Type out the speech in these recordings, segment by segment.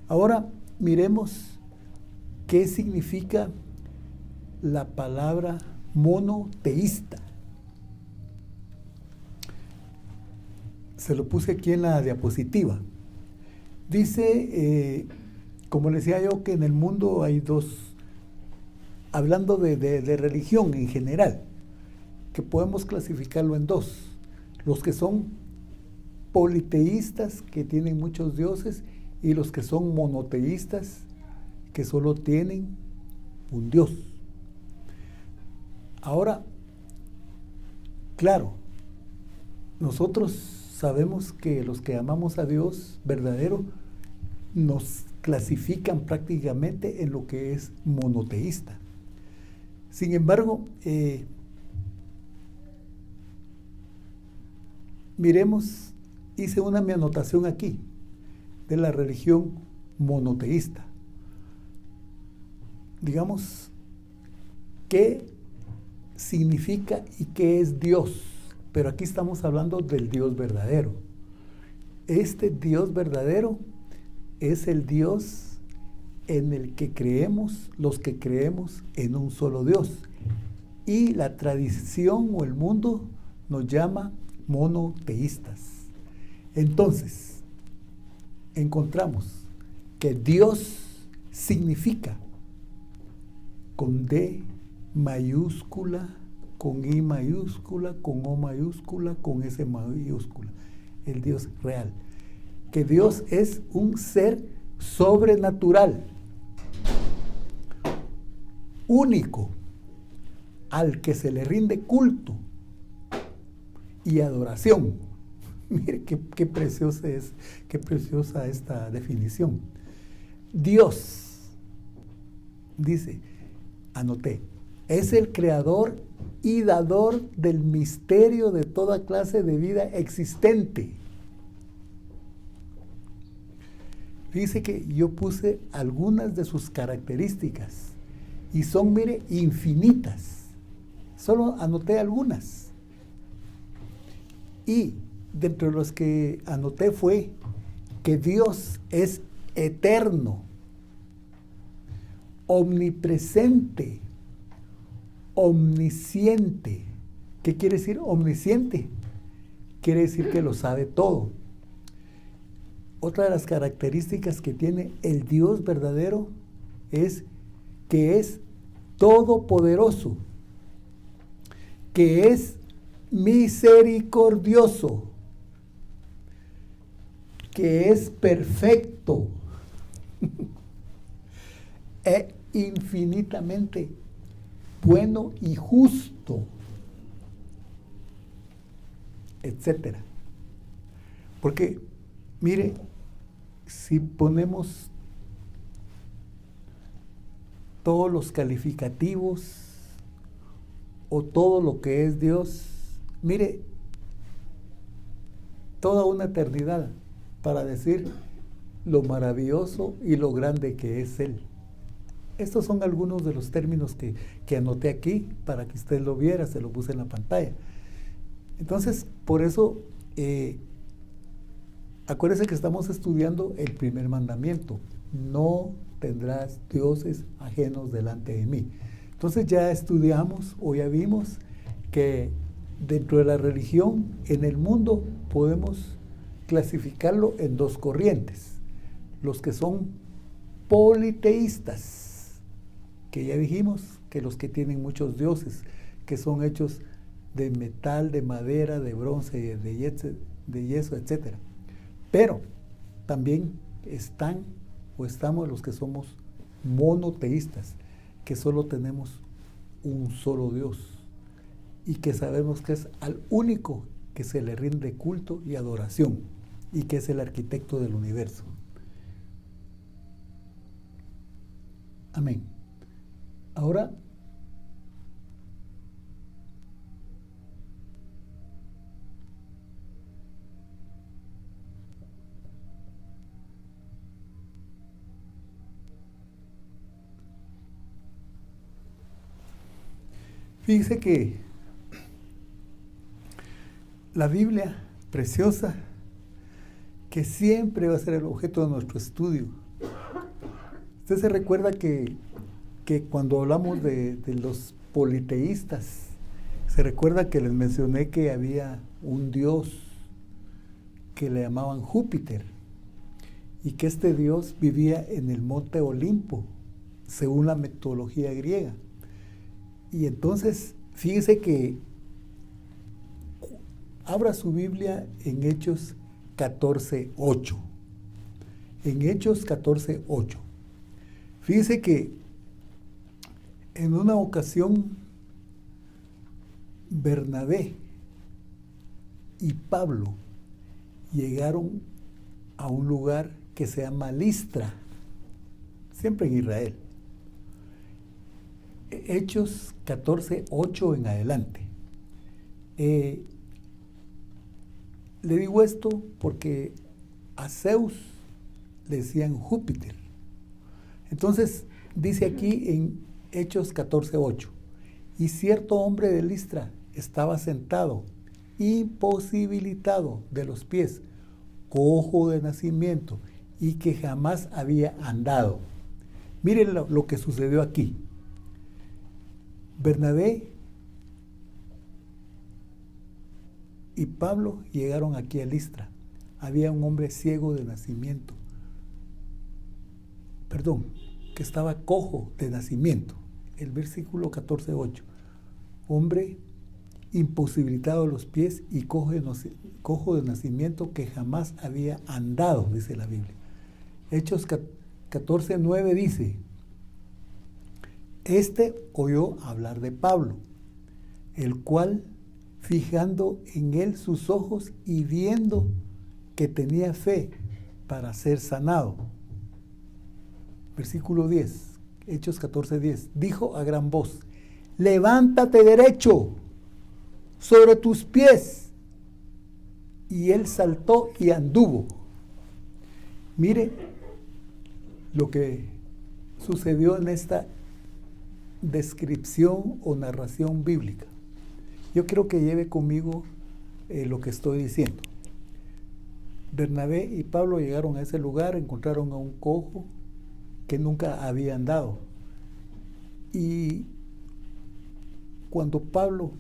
Ahora miremos qué significa la palabra monoteísta. Se lo puse aquí en la diapositiva. Dice, como les decía yo, que en el mundo hay dos, hablando de religión en general, que podemos clasificarlo en dos: los que son politeístas, que tienen muchos dioses, y los que son monoteístas, que solo tienen un Dios. Ahora, claro, nosotros sabemos que los que amamos a Dios verdadero nos clasifican prácticamente en lo que es monoteísta. Sin embargo, miremos, hice una mi anotación aquí de la religión monoteísta. Digamos, ¿qué significa y qué es Dios? Pero aquí estamos hablando del Dios verdadero. Este Dios verdadero es el Dios en el que creemos los que creemos en un solo Dios. Y la tradición o el mundo nos llama monoteístas. Entonces, encontramos que Dios significa con D mayúscula, con I mayúscula, con O mayúscula, con S mayúscula, el Dios real. Que Dios es un ser sobrenatural, único, al que se le rinde culto y adoración. Mire qué preciosa es, qué preciosa esta definición. Dios, dice, anoté, es el creador y dador del misterio de toda clase de vida existente. Dice que yo puse algunas de sus características y son, mire, infinitas. Solo anoté algunas. Y dentro de los que anoté fue que Dios es eterno, omnipresente, omnisciente. ¿Qué quiere decir omnisciente? Quiere decir que lo sabe todo. Otra de las características que tiene el Dios verdadero es que es todopoderoso, que es misericordioso, que es perfecto e infinitamente bueno y justo, etcétera. Porque, mire, si ponemos todos los calificativos o todo lo que es Dios, mire, toda una eternidad para decir lo maravilloso y lo grande que es Él. Estos son algunos de los términos que anoté aquí para que usted lo viera, se lo puse en la pantalla. Entonces, por eso, acuérdese que estamos estudiando el primer mandamiento: no tendrás dioses ajenos delante de mí. Entonces ya estudiamos o ya vimos que dentro de la religión, en el mundo, podemos clasificarlo en dos corrientes: los que son politeístas, que ya dijimos que los que tienen muchos dioses, que son hechos de metal, de madera, de bronce, de yeso, etc. Pero también estamos los que somos monoteístas, que solo tenemos un solo Dios y que sabemos que es al único que se le rinde culto y adoración, y que es el arquitecto del universo. Amén. Ahora, fíjese que la Biblia preciosa, que siempre va a ser el objeto de nuestro estudio, Usted se recuerda que cuando hablamos de los politeístas, se recuerda que les mencioné que había un dios que le llamaban Júpiter y que este dios vivía en el monte Olimpo, según la mitología griega. Y entonces, fíjese que abra su Biblia en Hechos 14:8. En Hechos 14:8. Fíjese que en una ocasión Bernabé y Pablo llegaron a un lugar que se llama Listra, siempre en Israel. Hechos 14:8 en adelante. Le digo esto porque a Zeus le decían Júpiter. Entonces, dice aquí en Hechos 14:8, y cierto hombre de Listra estaba sentado, imposibilitado de los pies, cojo de nacimiento, y que jamás había andado. Miren lo que sucedió aquí. Bernabé y Pablo llegaron aquí a Listra. Había un hombre ciego de nacimiento, que estaba cojo de nacimiento. El versículo 14:8. Hombre imposibilitado de los pies y cojo de nacimiento que jamás había andado, dice la Biblia. Hechos 14:9 dice, este oyó hablar de Pablo, el cual, fijando en él sus ojos y viendo que tenía fe para ser sanado. Versículo 10, Hechos 14:10, dijo a gran voz, levántate derecho sobre tus pies. Y él saltó y anduvo. Mire lo que sucedió en esta descripción o narración bíblica. Yo quiero que lleve conmigo lo que estoy diciendo. Bernabé y Pablo llegaron a ese lugar, encontraron a un cojo que nunca había andado. Y cuando Pablo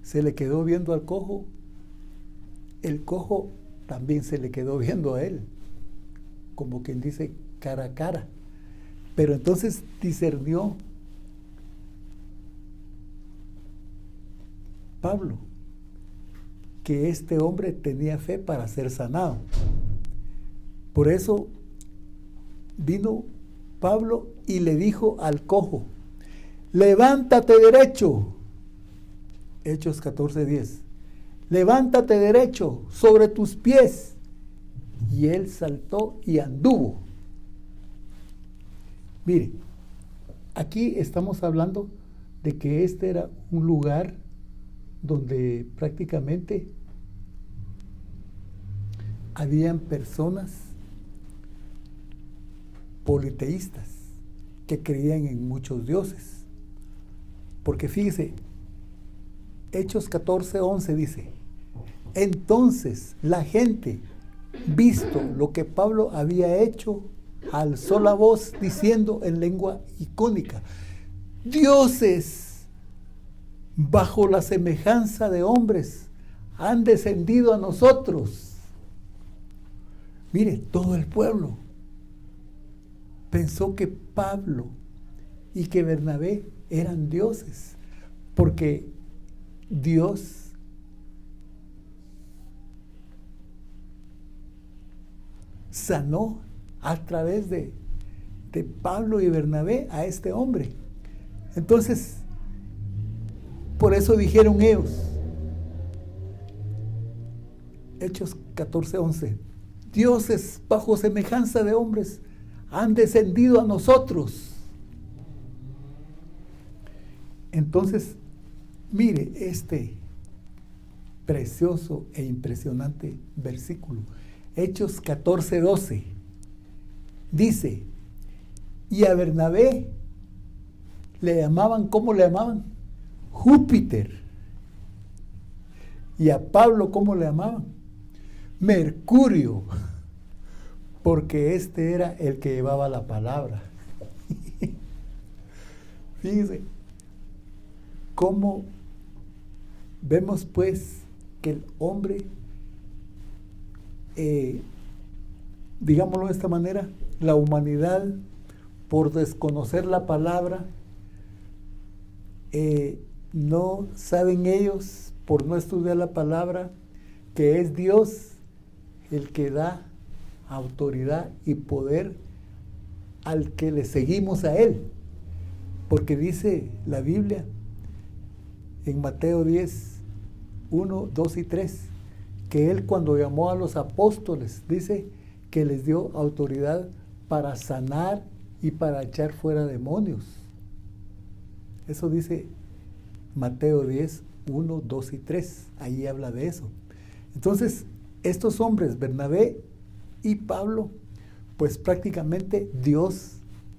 se le quedó viendo al cojo, el cojo también se le quedó viendo a él, como quien dice cara a cara. Pero entonces discernió Pablo que este hombre tenía fe para ser sanado. Por eso vino Pablo y le dijo al cojo, levántate derecho. Hechos 14:10. Levántate derecho sobre tus pies. Y él saltó y anduvo. Mire, aquí estamos hablando de que este era un lugar donde prácticamente habían personas politeístas que creían en muchos dioses. Porque fíjese, Hechos 14:11 dice, entonces la gente, visto lo que Pablo había hecho, alzó la voz diciendo en lengua icónica, dioses bajo la semejanza de hombres han descendido a nosotros. Mire, todo el pueblo pensó que Pablo y que Bernabé eran dioses, porque Dios sanó a través de Pablo y Bernabé a este hombre. Entonces, por eso dijeron ellos, Hechos 14:11, dioses bajo semejanza de hombres han descendido a nosotros. Entonces, mire este precioso e impresionante versículo. Hechos 14:12 dice, y a Bernabé le llamaban, ¿cómo le llamaban? Júpiter. Y a Pablo, ¿cómo le llamaban? Mercurio, porque este era el que llevaba la palabra. Fíjense, cómo vemos pues que el hombre, digámoslo de esta manera, la humanidad, por desconocer la palabra, no saben ellos, por no estudiar la palabra, que es Dios el que da autoridad y poder al que le seguimos a Él. Porque dice la Biblia en Mateo 10, 1, 2 y 3, que Él cuando llamó a los apóstoles, dice que les dio autoridad para sanar y para echar fuera demonios. Eso dice Mateo 10, 1, 2 y 3. Ahí habla de eso. Entonces, estos hombres, Bernabé y Pablo, pues prácticamente Dios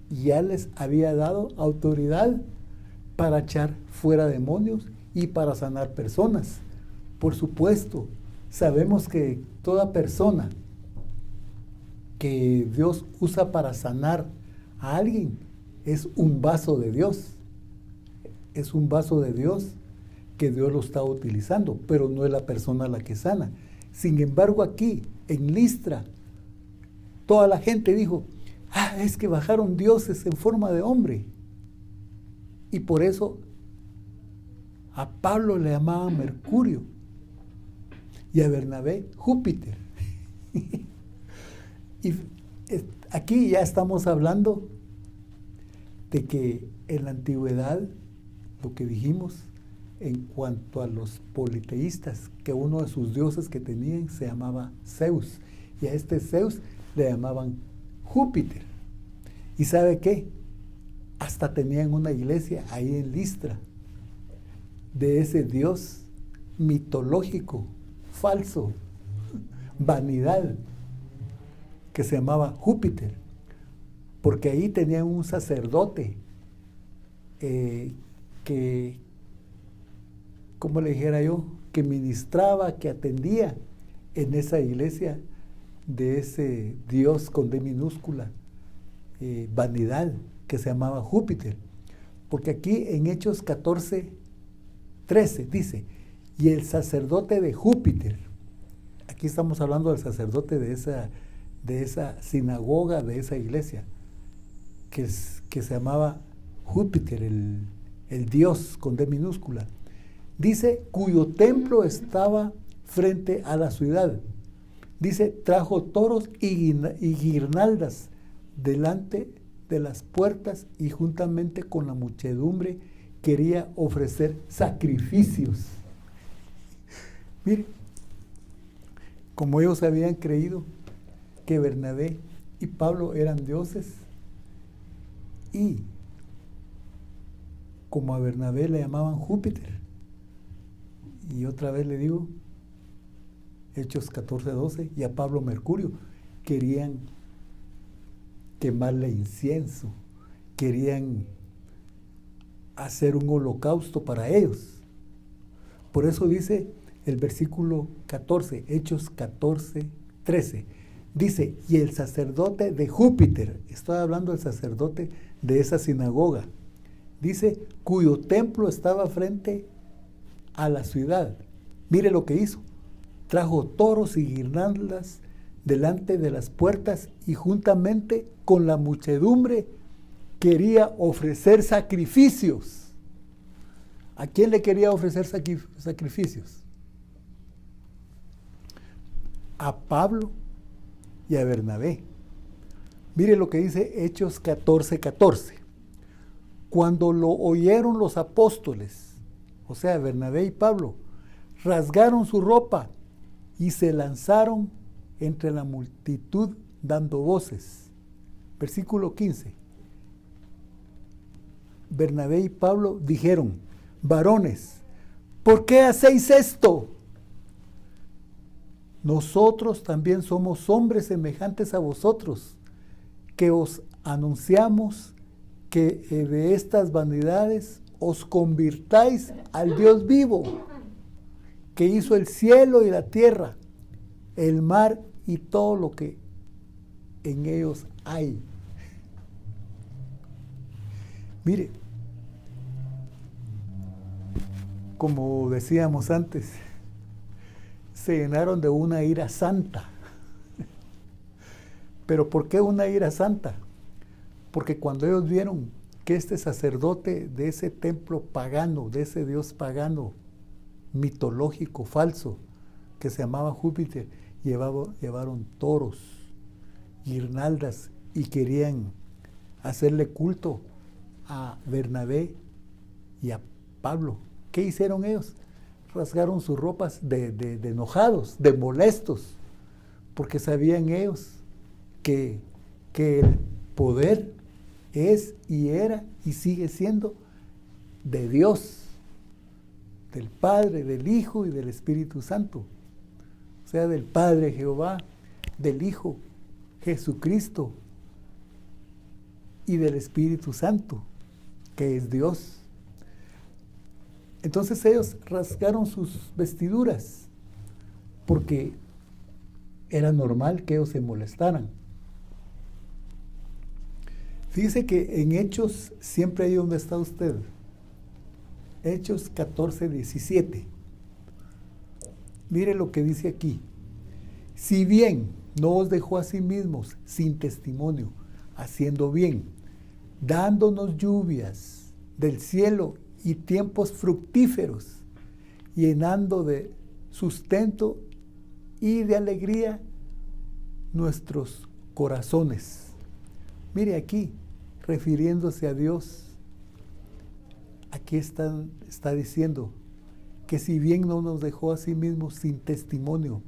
ya les había dado autoridad para echar fuera demonios y para sanar personas. Por supuesto, sabemos que toda persona que Dios usa para sanar a alguien es un vaso de Dios. Es un vaso de Dios que Dios lo está utilizando, pero no es la persona la que sana. Sin embargo, aquí, en Listra, toda la gente dijo, es que bajaron dioses en forma de hombre. Y por eso a Pablo le llamaban Mercurio y a Bernabé Júpiter. Y aquí ya estamos hablando de que en la antigüedad, lo que dijimos en cuanto a los politeístas, que uno de sus dioses que tenían se llamaba Zeus, y a este Zeus le llamaban Júpiter. ¿Y sabe qué? Hasta tenían una iglesia ahí en Listra de ese dios mitológico, falso, vanidad, que se llamaba Júpiter, porque ahí tenían un sacerdote que, como le dijera yo, que ministraba, que atendía en esa iglesia de ese Dios con D minúscula, vanidad, que se llamaba Júpiter. Porque aquí en Hechos 14, 13 dice, y el sacerdote de Júpiter, aquí estamos hablando del sacerdote de esa sinagoga, de esa iglesia, que se llamaba Júpiter, el Dios con D minúscula. Dice, cuyo templo estaba frente a la ciudad. Dice, trajo toros y guirnaldas delante de las puertas y juntamente con la muchedumbre quería ofrecer sacrificios. Mire, como ellos habían creído que Bernabé y Pablo eran dioses, y como a Bernabé le llamaban Júpiter, y otra vez le digo, Hechos 14, 12, y a Pablo Mercurio, querían quemarle incienso, querían hacer un holocausto para ellos. Por eso dice el versículo 14, Hechos 14, 13, dice, y el sacerdote de Júpiter, estoy hablando del sacerdote de esa sinagoga, dice, cuyo templo estaba frente a la ciudad. Mire lo que hizo. Trajo toros y guirnaldas delante de las puertas y juntamente con la muchedumbre quería ofrecer sacrificios. ¿A quién le quería ofrecer sacrificios? A Pablo y a Bernabé. Mire lo que dice Hechos 14, 14. Cuando lo oyeron los apóstoles, o sea, Bernabé y Pablo, rasgaron su ropa y se lanzaron entre la multitud dando voces. Versículo 15. Bernabé y Pablo dijeron, varones, ¿por qué hacéis esto? Nosotros también somos hombres semejantes a vosotros, que os anunciamos que de estas vanidades os convirtáis al Dios vivo, que hizo el cielo y la tierra, el mar y todo lo que en ellos hay. Mire, como decíamos antes, se llenaron de una ira santa. ¿Pero por qué una ira santa? Porque cuando ellos vieron que este sacerdote de ese templo pagano, de ese dios pagano, mitológico, falso, que se llamaba Júpiter, llevaron toros, guirnaldas y querían hacerle culto a Bernabé y a Pablo. ¿Qué hicieron ellos? Rasgaron sus ropas de enojados, de molestos, porque sabían ellos que el poder es y era y sigue siendo de Dios, del Padre, del Hijo y del Espíritu Santo. O sea, del Padre Jehová, del Hijo Jesucristo y del Espíritu Santo, que es Dios. Entonces ellos rasgaron sus vestiduras porque era normal que ellos se molestaran. Fíjese que en Hechos, siempre ahí donde está usted, Hechos 14:17. Mire lo que dice aquí. Si bien no os dejó a sí mismos sin testimonio, haciendo bien, dándonos lluvias del cielo y tiempos fructíferos, llenando de sustento y de alegría nuestros corazones. Mire aquí, refiriéndose a Dios, aquí está diciendo que si bien no nos dejó a sí mismo sin testimonio,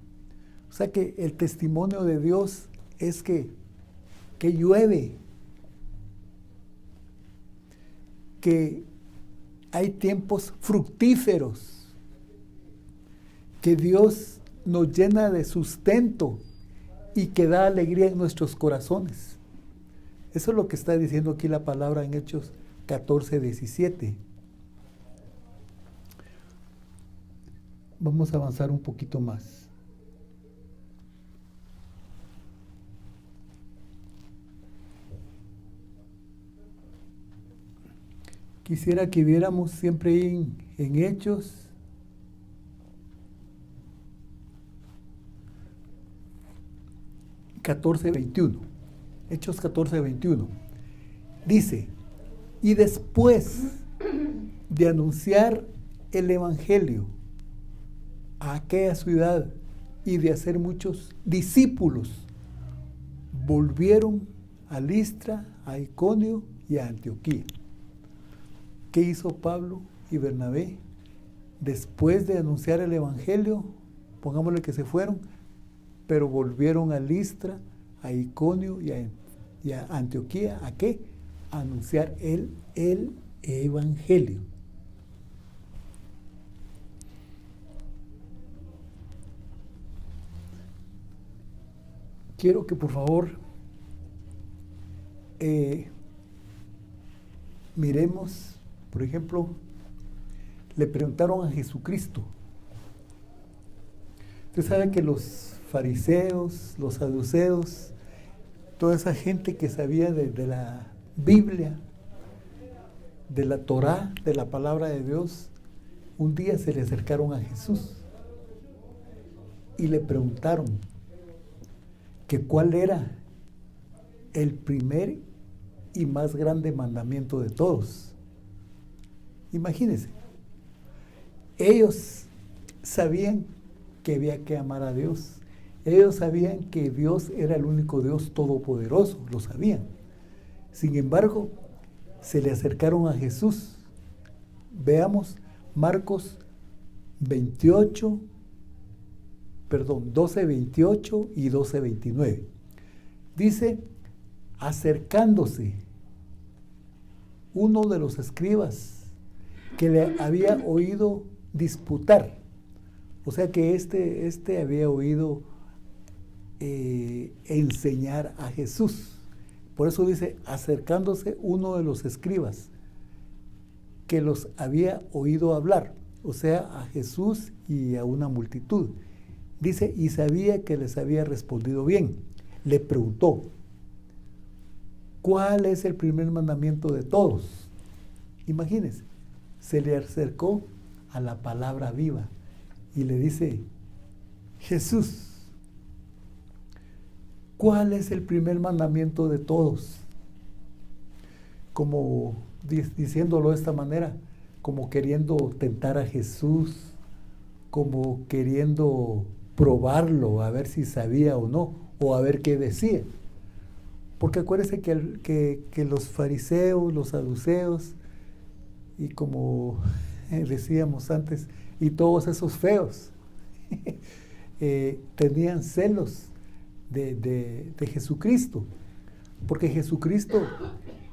o sea que el testimonio de Dios es que llueve, que hay tiempos fructíferos, que Dios nos llena de sustento y que da alegría en nuestros corazones. Eso es lo que está diciendo aquí la palabra en Hechos 14:17. Vamos a avanzar un poquito más. Quisiera que viéramos siempre en Hechos 14:21. Hechos 14:21. Dice, y después de anunciar el Evangelio a aquella ciudad y de hacer muchos discípulos, volvieron a Listra, a Iconio y a Antioquía. ¿Qué hizo Pablo y Bernabé? Después de anunciar el Evangelio, pongámosle que se fueron, pero volvieron a Listra, a Iconio y a Antioquía. ¿A qué? A anunciar el Evangelio. Quiero que por favor miremos, por ejemplo, le preguntaron a Jesucristo. Usted sabe que los fariseos, los saduceos, toda esa gente que sabía de la Biblia, de la Torá, de la palabra de Dios, un día se le acercaron a Jesús y le preguntaron que cuál era el primer y más grande mandamiento de todos. Imagínense, ellos sabían que había que amar a Dios. Ellos sabían que Dios era el único Dios todopoderoso, lo sabían. Sin embargo, se le acercaron a Jesús. Veamos Marcos 12:28 y 12:29. Dice, acercándose uno de los escribas que le había oído disputar, o sea que este había oído enseñar a Jesús. Por eso dice, acercándose uno de los escribas que los había oído hablar, o sea, a Jesús y a una multitud. Dice, y sabía que les había respondido bien. Le preguntó, ¿cuál es el primer mandamiento de todos? Imagínense, se le acercó a la palabra viva y le dice, Jesús, ¿cuál es el primer mandamiento de todos? Como diciéndolo de esta manera, como queriendo tentar a Jesús, como queriendo probarlo, a ver si sabía o no, o a ver qué decía. Porque acuérdense que los fariseos, los saduceos, y como decíamos antes, y todos esos feos, tenían celos de Jesucristo. Porque Jesucristo,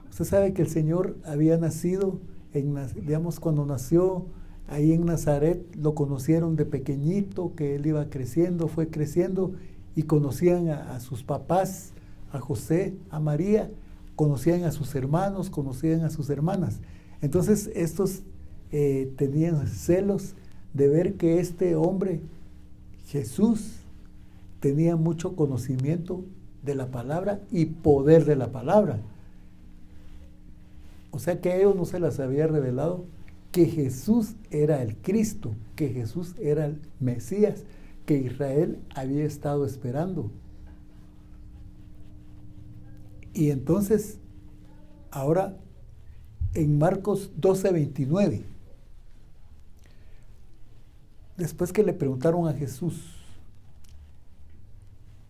usted sabe que el Señor había nacido, digamos, cuando nació ahí en Nazaret, lo conocieron de pequeñito, que él iba creciendo, fue creciendo, y conocían a sus papás, a José, a María, conocían a sus hermanos, conocían a sus hermanas. Entonces estos tenían celos de ver que este hombre, Jesús, tenía mucho conocimiento de la palabra y poder de la palabra. O sea que a ellos no se les había revelado que Jesús era el Cristo, que Jesús era el Mesías, que Israel había estado esperando. Y entonces, ahora, en Marcos 12:29, después que le preguntaron a Jesús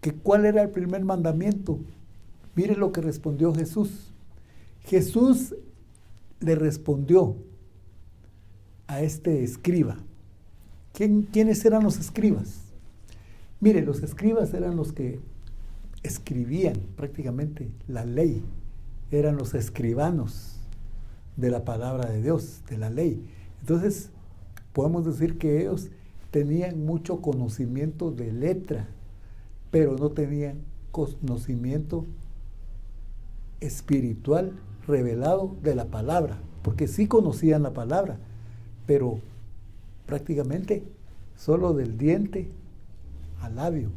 que cuál era el primer mandamiento, mire lo que respondió Jesús. Jesús le respondió a este escriba. ¿Quiénes eran los escribas? Mire, los escribas eran los que escribían prácticamente la ley, eran los escribanos de la palabra de Dios, de la ley. Entonces, podemos decir que ellos tenían mucho conocimiento de letra, pero no tenían conocimiento espiritual revelado de la palabra, porque sí conocían la palabra, pero prácticamente solo del diente al labio.